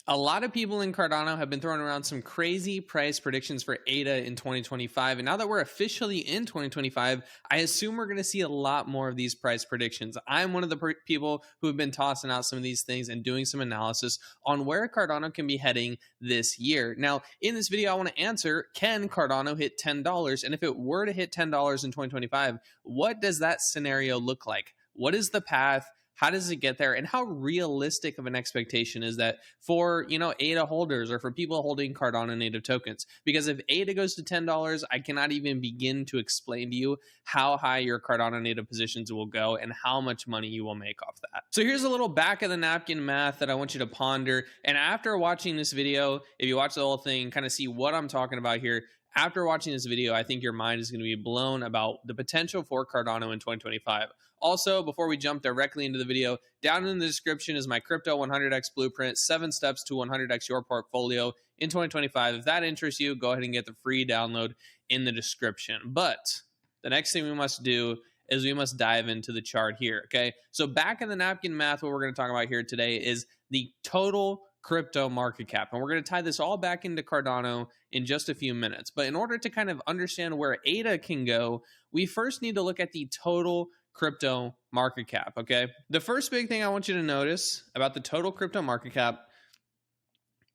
A lot of people in Cardano have been throwing around some crazy price predictions for ADA in 2025. And now that we're officially in 2025, I assume we're going to see a lot more of these price predictions. I'm one of the people who have been tossing out some of these things and doing some analysis on where Cardano can be heading this year. Now, in this video, I want to answer, can Cardano hit $10? And if it were to hit $10 in 2025, what does that scenario look like? What is the path? How does it get there? And how realistic of an expectation is that for, ADA holders or for people holding Cardano native tokens? Because if ADA goes to $10, I cannot even begin to explain to you how high your Cardano native positions will go and how much money you will make off that. So here's a little back of the napkin math that I want you to ponder. And after watching this video, if you watch the whole thing, kind of see what I'm talking about here, after watching this video, I think your mind is going to be blown about the potential for Cardano in 2025. Also, before we jump directly into the video, down in the description is my crypto 100x blueprint, 7 steps to 100x your portfolio in 2025. If that interests you, go ahead and get the free download in the description. But the next thing we must do is we must dive into the chart here, okay? So back in the napkin math, what we're going to talk about here today is the total crypto market cap. And we're going to tie this all back into Cardano in just a few minutes. But in order to kind of understand where ADA can go, we first need to look at the total crypto market cap, okay? The first big thing I want you to notice about the total crypto market cap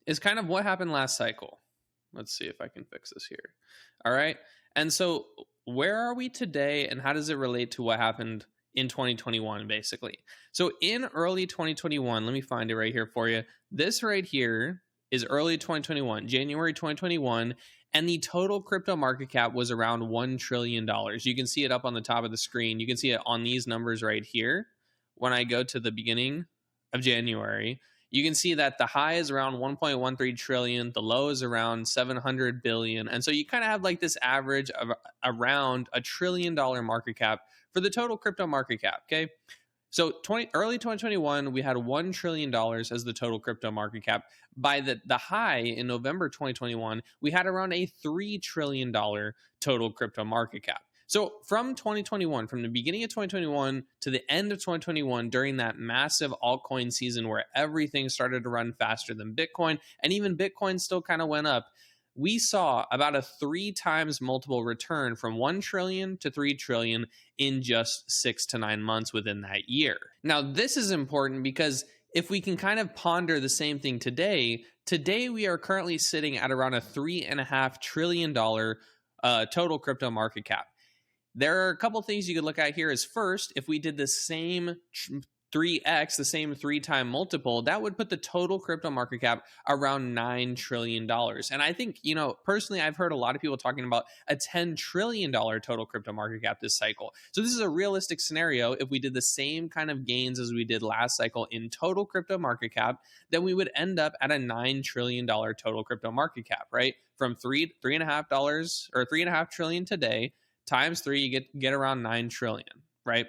is kind of what happened last cycle. Let's see if I can fix this here. All right. And so where are we today and how does it relate to what happened in 2021, basically? So in early 2021, let me find it right here for you. This right here is early 2021, January 2021, and the total crypto market cap was around $1 trillion. You can see it up on the top of the screen. You can see it on these numbers right here. When I go to the beginning of January, you can see that the high is around 1.13 trillion, the low is around 700 billion. And so you kind of have like this average of around $1 trillion market cap for the total crypto market cap, okay? So early 2021, we had $1 trillion as the total crypto market cap. By the high in November 2021, we had around a $3 trillion total crypto market cap. So from 2021, from the beginning of 2021 to the end of 2021, during that massive altcoin season where everything started to run faster than Bitcoin, and even Bitcoin still kind of went up, we saw about a 3 times multiple return from 1 trillion to 3 trillion in just 6 to 9 months within that year. Now, this is important because if we can kind of ponder the same thing today we are currently sitting at around a $3.5 trillion total crypto market cap. There are a couple things you could look at here. Is first, if we did the same 3x, the same 3-time multiple, that would put the total crypto market cap around $9 trillion. And I think, personally, I've heard a lot of people talking about a $10 trillion total crypto market cap this cycle. So this is a realistic scenario. If we did the same kind of gains as we did last cycle in total crypto market cap, then we would end up at a $9 trillion total crypto market cap, right? From $3.5 or $3.5 trillion today times 3, you get around 9 trillion, right?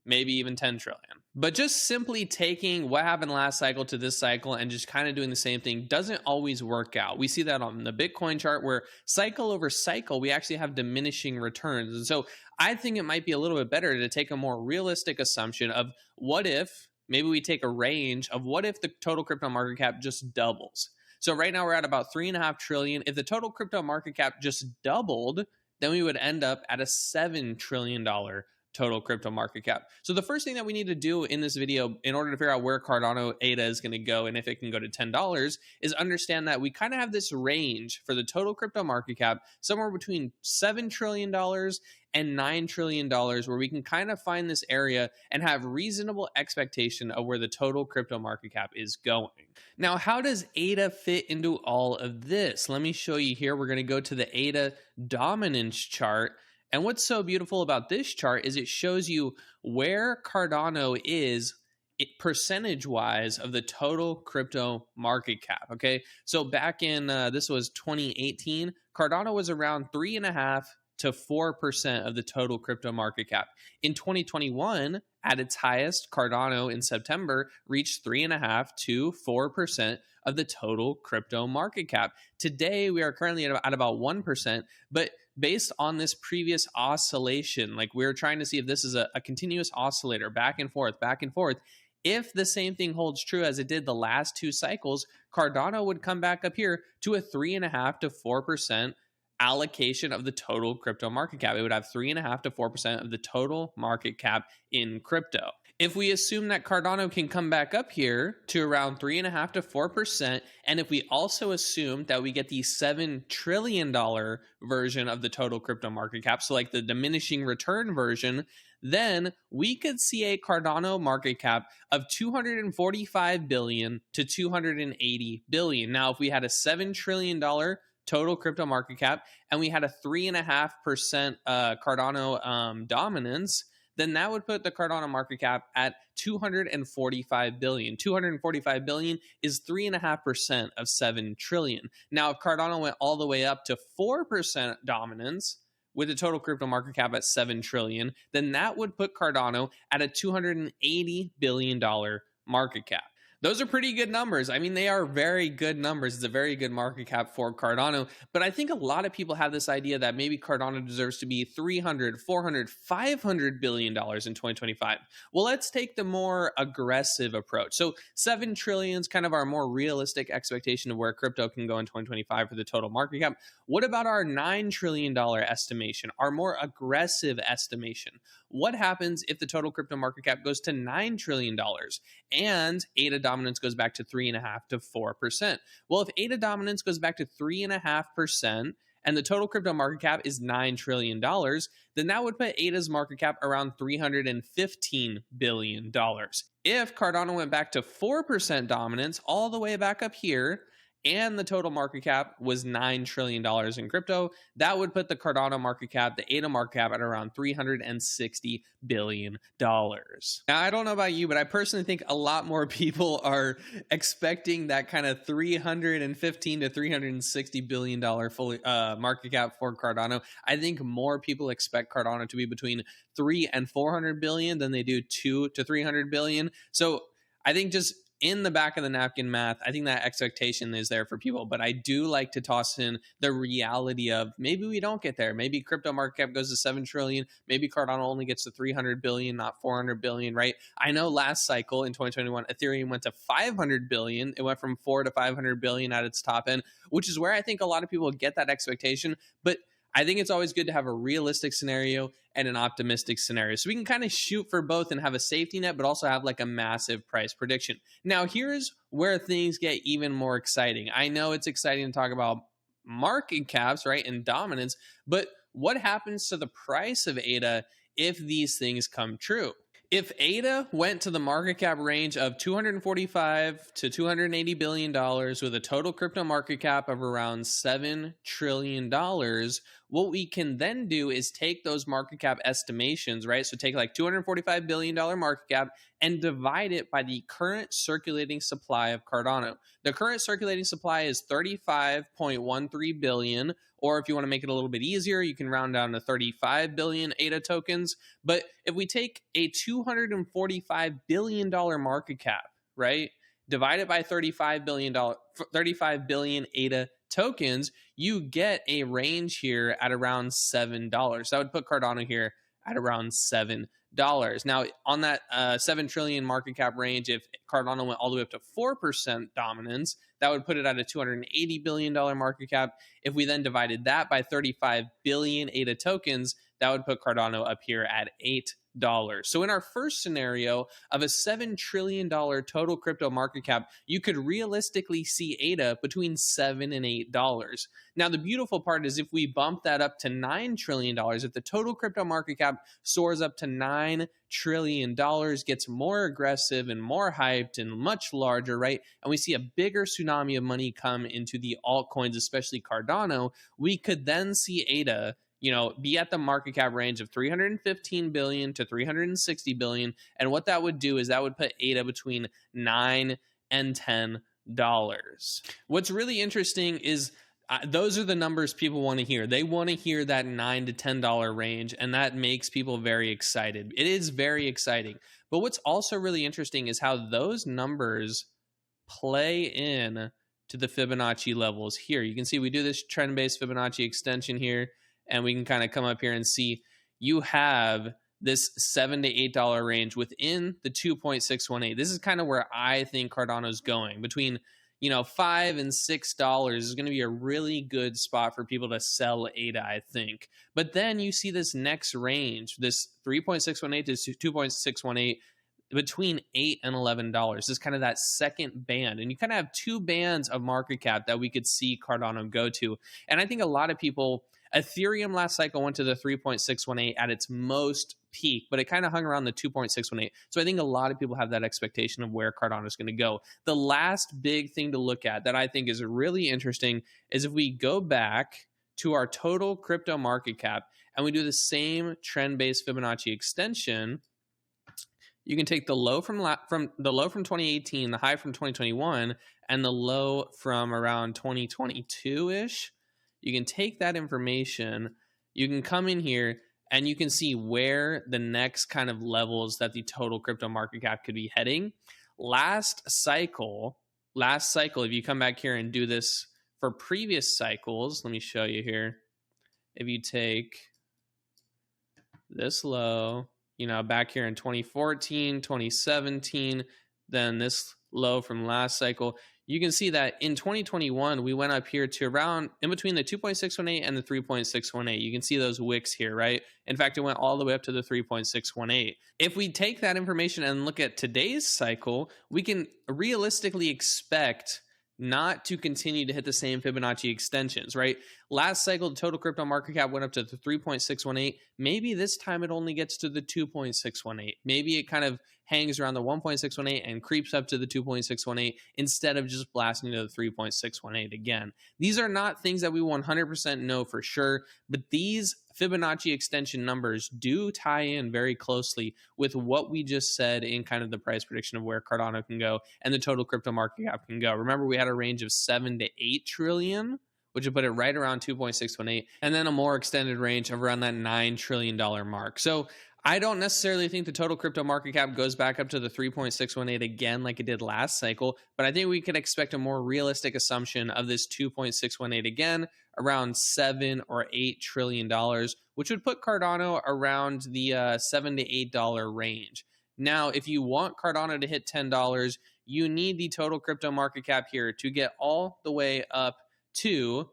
Maybe even 10 trillion. But just simply taking what happened last cycle to this cycle and just kind of doing the same thing doesn't always work out. We see that on the Bitcoin chart where cycle over cycle, we actually have diminishing returns. And so I think it might be a little bit better to take a more realistic assumption of what if, maybe we take a range of what if the total crypto market cap just doubles. So right now we're at about 3.5 trillion. If the total crypto market cap just doubled, then we would end up at a $7 trillion total crypto market cap. So the first thing that we need to do in this video in order to figure out where Cardano ADA is going to go and if it can go to $10 is understand that we kind of have this range for the total crypto market cap somewhere between $7 trillion and $9 trillion where we can kind of find this area and have reasonable expectation of where the total crypto market cap is going. Now, how does ADA fit into all of this? Let me show you here. We're going to go to the ADA dominance chart. And what's so beautiful about this chart is it shows you where Cardano is percentage-wise of the total crypto market cap, okay? So back in, this was 2018, Cardano was around 3.5 to 4% of the total crypto market cap. In 2021, at its highest, Cardano in September reached 3.5 to 4% of the total crypto market cap. Today, we are currently at about 1%, but based on this previous oscillation, like we're trying to see if this is a continuous oscillator back and forth, If the same thing holds true as it did the last 2 cycles, Cardano would come back up here to a 3.5 to 4% allocation of the total crypto market cap. It would have 3.5 to 4% of the total market cap in crypto. If we assume that Cardano can come back up here to around 3.5 to 4%, and if we also assume that we get the $7 trillion version of the total crypto market cap, so like the diminishing return version, then we could see a Cardano market cap of 245 billion to 280 billion. Now, if we had a $7 trillion total crypto market cap and we had a 3.5% Cardano dominance, then that would put the Cardano market cap at 245 billion. 245 billion is 3.5% of 7 trillion. Now, if Cardano went all the way up to 4% dominance with a total crypto market cap at 7 trillion, then that would put Cardano at a $280 billion market cap. Those are pretty good numbers. I mean, they are very good numbers. It's a very good market cap for Cardano. But I think a lot of people have this idea that maybe Cardano deserves to be 300, 400, 500 billion dollars in 2025. Well, let's take the more aggressive approach. So 7 trillion is kind of our more realistic expectation of where crypto can go in 2025 for the total market cap. What about our $9 trillion estimation, our more aggressive estimation? What happens if the total crypto market cap goes to $9 trillion and ADA dominance goes back to 3.5 to 4%? Well, if ADA dominance goes back to 3.5% and the total crypto market cap is $9 trillion, then that would put ADA's market cap around $315 billion. If Cardano went back to 4% dominance all the way back up here, and the total market cap was $9 trillion in crypto, that would put the Cardano market cap, the ADA market cap, at around $360 billion. Now, I don't know about you, but I personally think a lot more people are expecting that kind of $315 to $360 billion fully, market cap for Cardano. I think more people expect Cardano to be between 3 and 400 billion than they do 2 to 300 billion. So I think just in the back of the napkin math, I think that expectation is there for people, but I do like to toss in the reality of maybe we don't get there. Maybe crypto market cap goes to 7 trillion. Maybe Cardano only gets to 300 billion, not 400 billion, right? I know last cycle in 2021, Ethereum went to 500 billion. It went from 4 to 500 billion at its top end, which is where I think a lot of people get that expectation. But I think it's always good to have a realistic scenario and an optimistic scenario. So we can kind of shoot for both and have a safety net, but also have like a massive price prediction. Now, here's where things get even more exciting. I know it's exciting to talk about market caps, right, and dominance, but what happens to the price of ADA if these things come true? If ADA went to the market cap range of $245 to $280 billion with a total crypto market cap of around $7 trillion, what we can then do is take those market cap estimations, right? So take like $245 billion market cap and divide it by the current circulating supply of Cardano. The current circulating supply is 35.13 billion, or if you want to make it a little bit easier, you can round down to 35 billion ADA tokens. But if we take a $245 billion market cap, right, divide it by $35 billion ADA tokens, you get a range here at around $7. That would put Cardano here at around $7. Now, on that 7 trillion market cap range, if Cardano went all the way up to 4% dominance, that would put it at a $280 billion market cap. If we then divided that by 35 billion ADA tokens, that would put Cardano up here at $8. So in our first scenario of a $7 trillion total crypto market cap, you could realistically see ADA between $7 and $8. Now, the beautiful part is if we bump that up to $9 trillion, if the total crypto market cap soars up to $9 trillion, gets more aggressive and more hyped and much larger, right? And we see a bigger tsunami of money come into the altcoins, especially Cardano, we could then see ADA, be at the market cap range of 315 billion to 360 billion. And what that would do is that would put ADA between $9 and $10. What's really interesting is those are the numbers people want to hear. They want to hear that $9 to $10 range, and that makes people very excited. It is very exciting. But what's also really interesting is how those numbers play in to the Fibonacci levels here. You can see we do this trend-based Fibonacci extension here, and we can kind of come up here and see you have this $7 to $8 range within the 2.618. This is kind of where I think Cardano's going. Between $5 and $6 is going to be a really good spot for people to sell ADA, I think. But then you see this next range, this 3.618 to 2.618, between $8 and $11. This is kind of that second band. And you kind of have two bands of market cap that we could see Cardano go to. And I think a lot of people, Ethereum last cycle went to the 3.618 at its most peak, but it kind of hung around the 2.618. So I think a lot of people have that expectation of where Cardano is going to go. The last big thing to look at that I think is really interesting is if we go back to our total crypto market cap and we do the same trend-based Fibonacci extension, you can take the low from 2018, the high from 2021, and the low from around 2022-ish. You can take that information, you can come in here, and you can see where the next kind of levels that the total crypto market cap could be heading. Last cycle, if you come back here and do this for previous cycles, let me show you here. If you take this low, back here in 2014, 2017, then this low from last cycle, you can see that in 2021, we went up here to around in between the 2.618 and the 3.618. You can see those wicks here, right? In fact, it went all the way up to the 3.618. If we take that information and look at today's cycle, we can realistically expect not to continue to hit the same Fibonacci extensions, right? Last cycle, the total crypto market cap went up to the 3.618. Maybe this time it only gets to the 2.618. Maybe it kind of hangs around the 1.618 and creeps up to the 2.618 instead of just blasting to the 3.618 again. These are not things that we 100% know for sure, but these Fibonacci extension numbers do tie in very closely with what we just said in kind of the price prediction of where Cardano can go and the total crypto market cap can go. Remember, we had a range of 7 to 8 trillion, which would put it right around 2.618, and then a more extended range of around that $9 trillion mark. So I don't necessarily think the total crypto market cap goes back up to the 3.618 again like it did last cycle, but I think we can expect a more realistic assumption of this 2.618 again, around $7 or $8 trillion, which would put Cardano around the $7 to $8 range. Now, if you want Cardano to hit $10, you need the total crypto market cap here to get all the way up to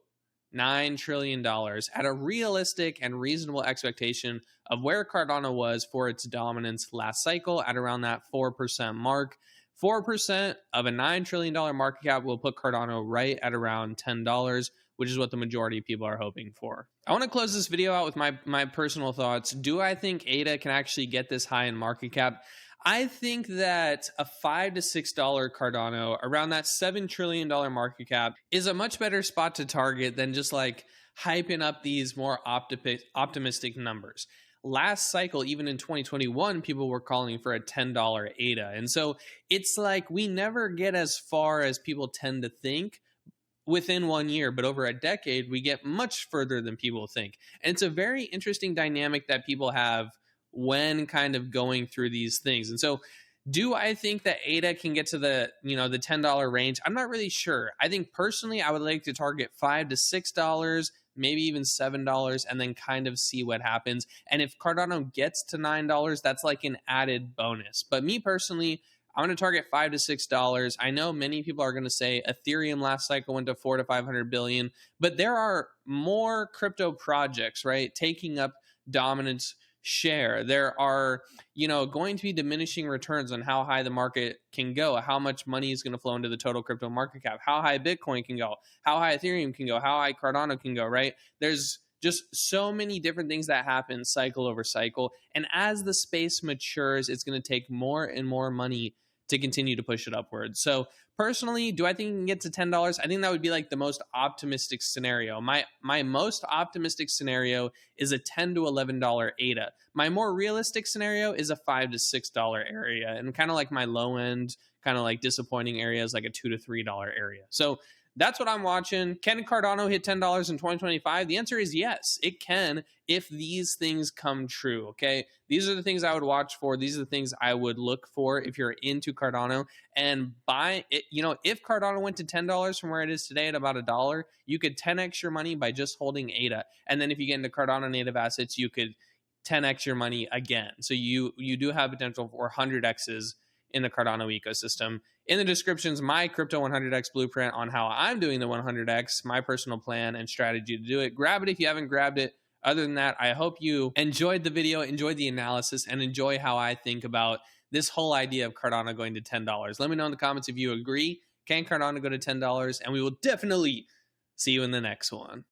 $9 trillion at a realistic and reasonable expectation of where Cardano was for its dominance last cycle at around that 4% mark. 4% of a $9 trillion market cap will put Cardano right at around $10, which is what the majority of people are hoping for. I want to close this video out with my personal thoughts. Do I think ADA can actually get this high in market cap? I think that a $5 to $6 Cardano around that $7 trillion market cap is a much better spot to target than just like hyping up these more optimistic numbers. Last cycle, even in 2021, people were calling for a $10 ADA. And so it's like we never get as far as people tend to think within 1 year, but over a decade, we get much further than people think. And it's a very interesting dynamic that people have when kind of going through these things. And so do I think that ADA can get to the $10 range? I'm not really sure. I think personally, I would like to target $5 to $6, maybe even $7, and then kind of see what happens. And if Cardano gets to $9, that's like an added bonus. But me personally, I'm going to target $5 to $6. I know many people are going to say Ethereum last cycle went to 400 to 500 billion, but there are more crypto projects, right, taking up dominance share. There are, going to be diminishing returns on how high the market can go, how much money is going to flow into the total crypto market cap, how high Bitcoin can go, how high Ethereum can go, how high Cardano can go, right? There's just so many different things that happen cycle over cycle. And as the space matures, it's going to take more and more money to continue to push it upwards. So personally, do I think you can get to $10? I think that would be like the most optimistic scenario. My most optimistic scenario is a $10 to $11 ADA. My more realistic scenario is a $5 to $6 area, and kind of like my low end, kind of like disappointing areas like a $2 to $3 area. So that's what I'm watching. Can Cardano hit $10 in 2025? The answer is yes, it can if these things come true, okay? These are the things I would watch for. These are the things I would look for if you're into Cardano. And buy it, if Cardano went to $10 from where it is today at about $1, you could 10x your money by just holding ADA. And then if you get into Cardano native assets, you could 10x your money again. So you do have potential for 100x's in the Cardano ecosystem. In the descriptions, my crypto 100x blueprint on how I'm doing the 100x, my personal plan and strategy to do it. Grab it if you haven't grabbed it. Other than that, I hope you enjoyed the video, enjoyed the analysis, and enjoy how I think about this whole idea of Cardano going to $10. Let me know in the comments if you agree. Can Cardano go to $10? And we will definitely see you in the next one.